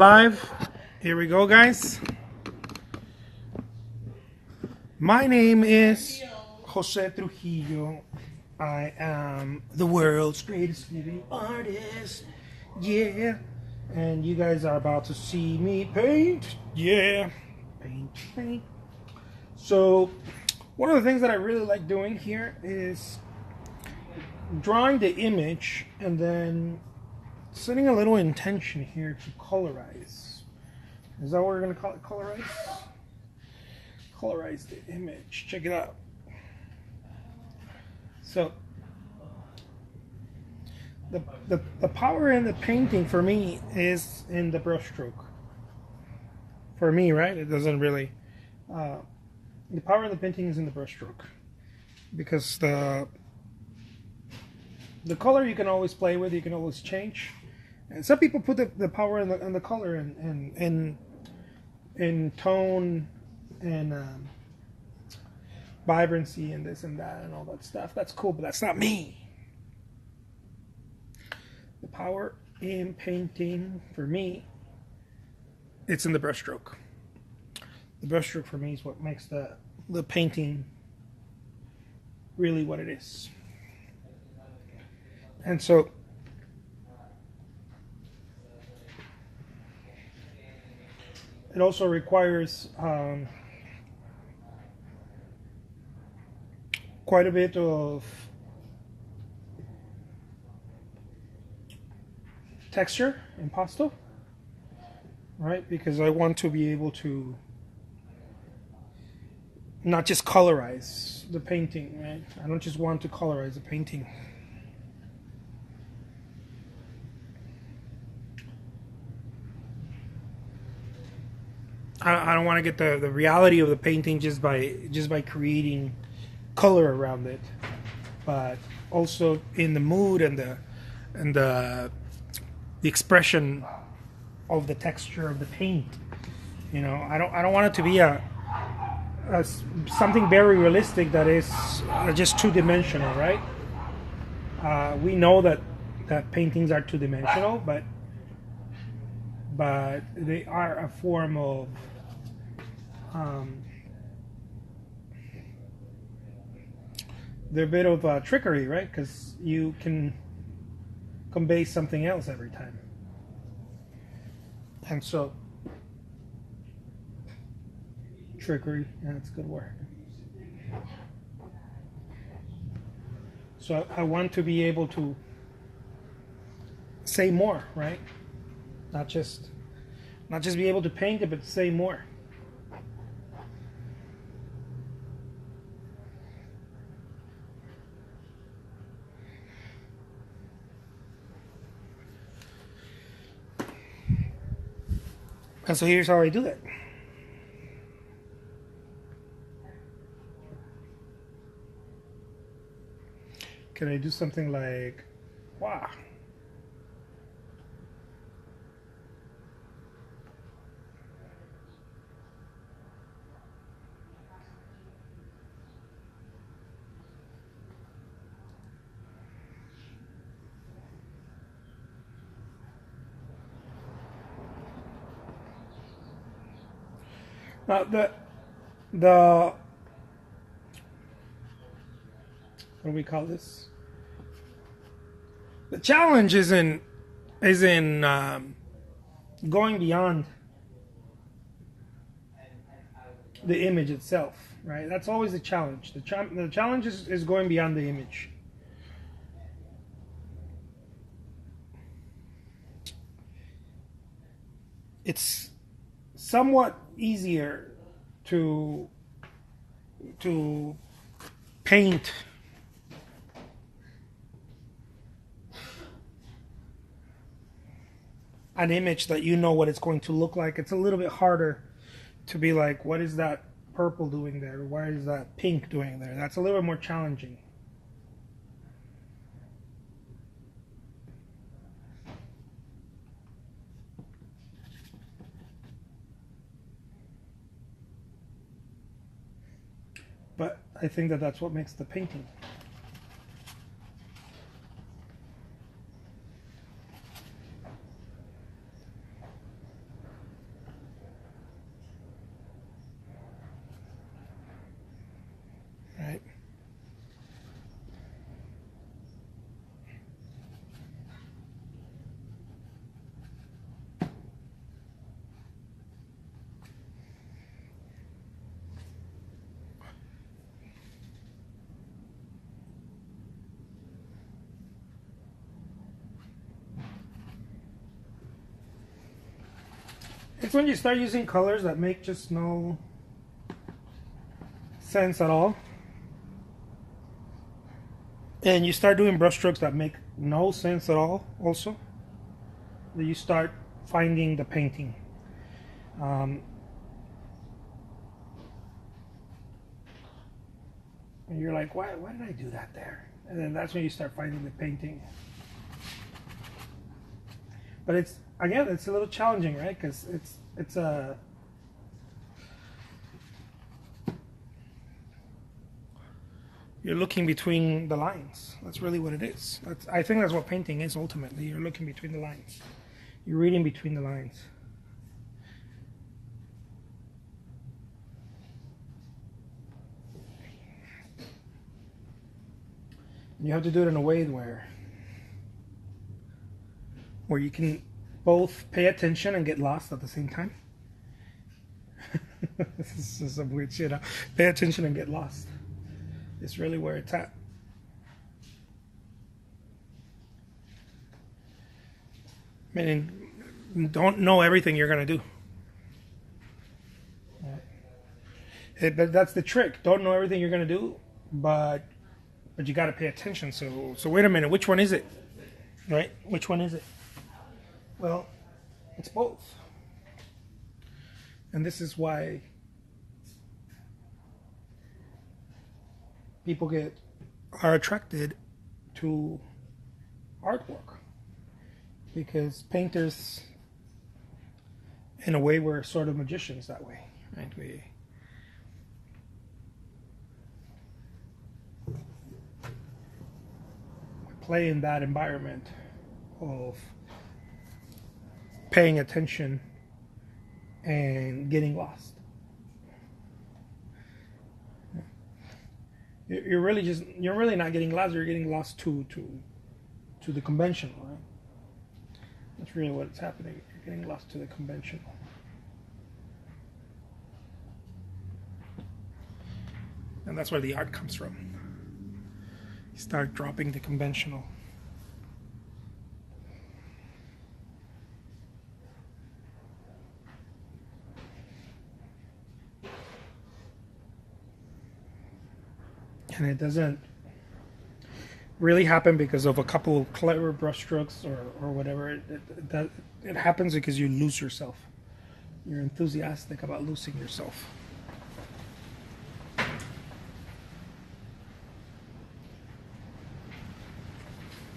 Live. Here we go, guys. My name is Jose Trujillo. I am the world's greatest living artist. Yeah. And you guys are about to see me paint. Yeah. Paint, paint. So, one of the things that I really like doing here is drawing the image and then setting a little intention here to colorize. Is that what we're going to call it? Colorize? Colorize the image. Check it out. So, the power in the painting for me is in the brushstroke. For me, right? It doesn't really... the power in the painting is in the brushstroke. Because the color you can always play with, you can always change. And some people put the power in the color in tone and vibrancy and this and that and all that stuff. That's cool, but that's not me. The power in painting for me, it's in the brushstroke. The brushstroke for me is what makes the painting really what it is. And so it also requires quite a bit of texture in pasto, right? Because I want to be able to not just colorize the painting, right? I don't just want to colorize the painting. I don't want to get the reality of the painting just by creating color around it, but also in the mood and the expression of the texture of the paint. You know, I don't want it to be a something very realistic that is just two-dimensional, right? We know that paintings are two-dimensional, but they are a form of they're a bit of trickery, right? Because you can convey something else every time. And so, trickery, yeah, that's a good word. So I want to be able to say more, right? Not just be able to paint it, but say more. And so here's how I do that. Can I do something like, wow. Now the what do we call this? The challenge is in going beyond the image itself, right? That's always the challenge. The challenge is going beyond the image. It's somewhat easier to paint an image that you know what it's going to look like. It's a little bit harder to be like, what is that purple doing there? What is that pink doing there? That's a little bit more challenging. But I think that that's what makes the painting. It's when you start using colors that make just no sense at all. And you start doing brushstrokes that make no sense at all also. Then you start finding the painting. And you're like, why did I do that there? And then that's when you start finding the painting. But it's a little challenging, right? Because it's a you're looking between the lines. That's really what it is. I think that's what painting is ultimately. You're looking between the lines. You're reading between the lines. And you have to do it in a way where you can both pay attention and get lost at the same time. This is some weird shit. Huh? Pay attention and get lost. It's really where it's at. Meaning, don't know everything you're going to do. That's the trick. Don't know everything you're going to do, but you got to pay attention. So wait a minute. Which one is it? Right? Which one is it? Well, it's both. And this is why people are attracted to artwork, because painters, in a way, we're sort of magicians that way, right? We play in that environment of paying attention and getting lost. You're really not getting lost. You're getting lost to the conventional, right? That's really what's happening. You're getting lost to the conventional. And that's where the art comes from. You start dropping the conventional. And it doesn't really happen because of a couple of clever brushstrokes or whatever. It happens because you lose yourself. You're enthusiastic about losing yourself.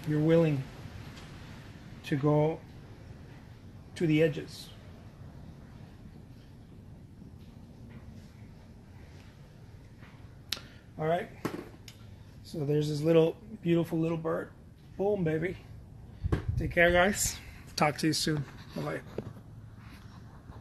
You're willing to go to the edges. All right. So there's this little beautiful little bird. Boom, baby. Take care, guys. Talk to you soon. Bye-bye.